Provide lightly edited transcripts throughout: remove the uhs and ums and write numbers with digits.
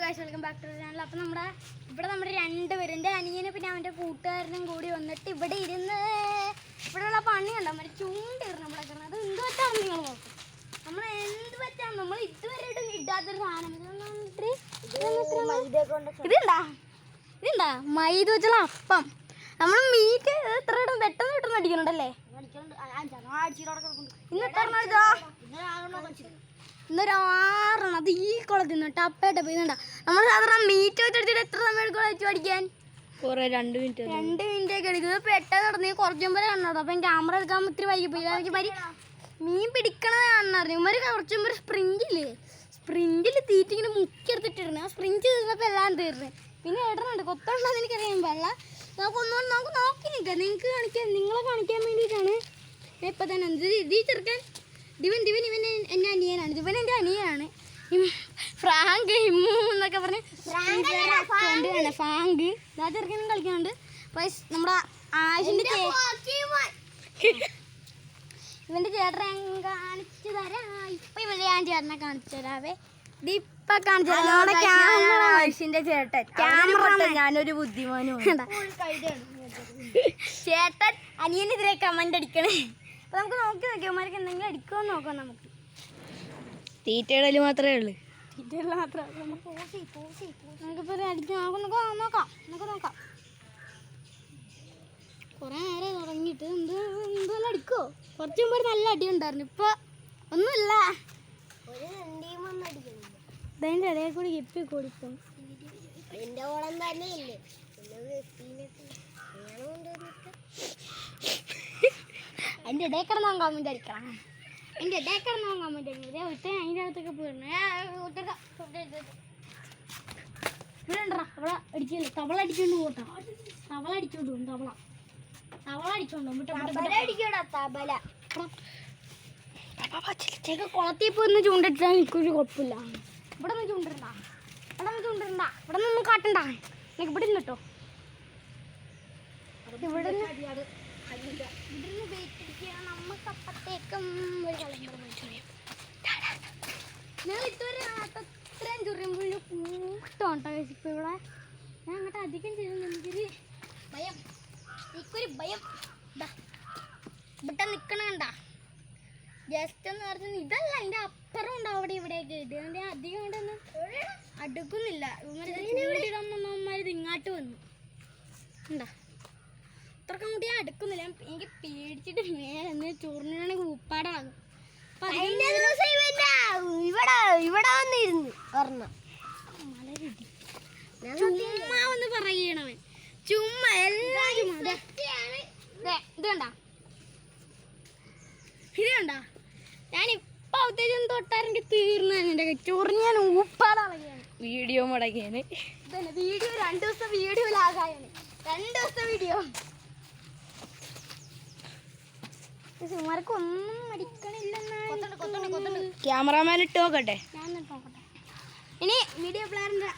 Guys, welcome back to channel. അപ്പം നമ്മുടെ രണ്ടുപേരും, എൻ്റെ അനിയനും പിന്നെ അവൻ്റെ കൂട്ടുകാരനും കൂടി വന്നിട്ട് ഇവിടെ ഇരുന്ന് ഇവിടെയുള്ള പണി കണ്ടോ, മറ്റേ ചൂണ്ടിരുന്ന് ഇവിടെ കിടന്നത്. അത് എന്ത് പറ്റാന്ന് നിങ്ങൾ നോക്കും. നമ്മൾ എന്ത് പറ്റാന്ന് നമ്മൾ ഇതുവരെ ഇടാത്തൊരു സാധനം. ഇതുണ്ടാ മൈദ വെച്ചുള്ള അപ്പം. നമ്മൾ മീറ്റ് എത്ര ഇടും പെട്ടെന്ന് കിട്ടുന്ന അടിക്കുന്നുണ്ടല്ലേ. ഇന്നൊരു 6 എണ്ണം അത് ഈ കുളത്തിൽ നിന്ന് ടപ്പേട്ട പോയിണ്ടാ. നമ്മൾ സാധാരണ മീറ്റ് വെച്ചെടുത്തിട്ട് എത്ര സമയം എടുക്കും വെച്ച് പഠിക്കാൻ? 2 മിനിറ്റ് ഒക്കെ എടുക്കും. ഇത് പെട്ടെന്ന് നടന്ന് കുറച്ച് മുമ്പേ കണ്ടോ. അപ്പം ക്യാമറ എടുക്കാൻ ഇത്തിരി വൈകി പോയി. എനിക്ക് മീൻ പിടിക്കണത് കാണുന്നറിഞ്ഞു. ഇവര് കുറച്ച് മുമ്പ് സ്പ്രിഞ്ചിൽ തീറ്റ ഇങ്ങനെ മുക്കിയെടുത്തിട്ടിരുന്നു. ആ സ്പ്രിഞ്ച് തീർന്നപ്പോൾ എല്ലാം തീർന്നു. പിന്നെ ഇടണുണ്ട് കൊത്തുണ്ടെന്ന് എനിക്കറിയാം. വെള്ളം നമുക്ക് നോക്കി നിൽക്കാം. നിങ്ങളെ കാണിക്കാൻ വേണ്ടിയിട്ടാണ് ഇപ്പം തന്നെ. ഈ ചെറുക്കൻ ദിവൻ എൻ്റെ അനിയനാണ്. ദിവൻ എൻ്റെ അനിയനാണ്. ഫ്രാങ്ക് ഹിമ്മു എന്നൊക്കെ പറഞ്ഞ് ഫ്രാങ്ക് ആ ചെറുക്കനും കളിക്കുന്നുണ്ട്. നമ്മുടെ ആഷിൻ്റെ ഇവൻ്റെ ചേട്ടനെ കാണിച്ചു തരാം. ഇപ്പം ഇവൻ്റെ ഞാൻ ചേട്ടനെ കാണിച്ചു തരാവേ. ഇതിപ്പം കാണിച്ചു തരാം. ആഷിൻ്റെ ചേട്ടൻ ക്യാമറ. ഞാനൊരു ബുദ്ധിമാനും. ചേട്ടൻ അനിയനെതിരെ കമൻ്റ് അടിക്കണേ. അപ്പം നമുക്ക് നോക്കിയാൽ അവന്മാർക്ക് എന്തെങ്കിലും അടിക്കുമോ നോക്കാം. നമുക്ക് തീറ്റയിടൽ മാത്രമേ ഉള്ളൂ. നമുക്കിപ്പോൾ അടിച്ച് നോക്കാം. കുറേ നേരം തുടങ്ങിയിട്ട് എന്തെല്ലാം അടിക്കുമോ? കുറച്ച് മുമ്പ് നല്ല അടി ഉണ്ടായിരുന്നു. ഇപ്പോൾ ഒന്നുമില്ല. ഇതിൻ്റെ ഇടയിൽ കൂടി കിപ്പി കൊടുക്കും. അതിൻ്റെ ഓളം തന്നെ ഇല്ലേ. അതിൻ്റെ ഇടയിൽ കിടന്ന് കമൻ്റ് അടിക്കണം. അതിൻ്റെ അതിൻ്റെ അകത്തൊക്കെ പോയിരുന്നു. ഇവിടെ ഉണ്ടോ അവളെ അടിക്കില്ല. തവള അടിച്ചോണ്ട് പോട്ടാ. തവള അടിച്ചോണ്ട് പോകും. കുളത്തിൽ പോയി ചൂണ്ടിട്ടാൽ എനിക്കൊരു കുഴപ്പമില്ല. ഇവിടെ നിന്ന് ചൂണ്ടിരണ്ട. ഇവിടെ നിന്നും കാട്ടണ്ട. എനിക്ക് ഇവിടെ നിന്ന് കേട്ടോ. ഇവിടെ നമുക്കപ്പത്തേക്കും ഞാൻ ഇതുവരെ അത്രയും ചുറിയുമ്പോൾ കൂട്ടോട്ടോ. ഇപ്പം ഇവിടെ ഞാൻ അങ്ങോട്ട് അധികം ചെയ്യുന്നു. എനിക്കൊരു ഭയം. ഇവിടെ നിൽക്കണ കണ്ട ജസ്റ്റ് എന്ന് പറഞ്ഞാൽ ഇതല്ല. അതിൻ്റെ അപ്പുറം ഉണ്ട് അവിടെ ഇവിടെയൊക്കെ ഇട്ട്. അതിൻ്റെ അധികം കൊണ്ടൊന്നും അടുക്കുന്നില്ല. ഇവന്മാർ ഇങ്ങാട്ട് വന്നു ഉണ്ടാ. അത്രക്കും കൂടി ഞാൻ അടുക്കുന്നില്ല. എനിക്ക് പേടിച്ചിട്ട് മേലെ ചോറിനാണെങ്കിൽ ഉപ്പാടാകും. ഇവിടെ വന്നിരുന്നു ചുമ്മാ ഒന്ന് പറയണവൻ. ചുമ്മാ എല്ലാം ഇത് കണ്ട. ഞാനിപ്പോൾ ഉദ്ദേശം തൊട്ടാരെങ്കിൽ തീർന്നാണ്. എൻ്റെ ചൊറിഞ്ഞ് ഞാൻ ഉപ്പാടാണ്. വീഡിയോ മുടങ്ങിയാണ്. ഇതന്നെ വീഡിയോ 2 ദിവസം വീഡിയോ ലാഗായാണ്. 2 ദിവസത്തെ വീഡിയോ. സുമാർക്ക് ഒന്നും അടിക്കണില്ലെന്നാണ്. ക്യാമറമാൻ ഇട്ട് നോക്കട്ടെ. ഞാൻ നോക്കട്ടെ. ഇനി വീഡിയോ പ്ലെയറിൻ്റെ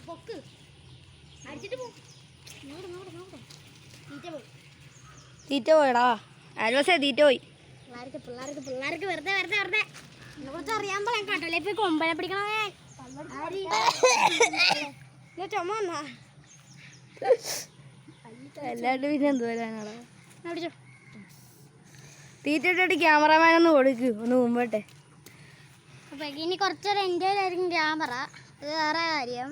പൊക്ക് അടിച്ചിട്ട് പോകും. തീറ്റ പോയടാ. ആൽവസേ തീറ്റ പോയി. പിള്ളേർക്ക് വെറുതെ എന്നെ കുറിച്ച് അറിയാൻ പറയാൻ കാട്ടല്ലേ. ഇപ്പൊ കൊമ്പനെ പിടിക്കണേ ചുമ വന്നാ. എല്ലാണ്ട് പിന്നെ എന്ത് വരാനാടാ. പിടിച്ചോ. തീറ്റ ഇട്ടിട്ട് ക്യാമറമാൻ ഒന്ന് കൊടുക്ക്. ഒന്ന് മുമ്പോട്ടെ. അപ്പം ഇനി കുറച്ചേരം എൻ്റെ ആയിരിക്കും ക്യാമറ. അത് വേറെ കാര്യം.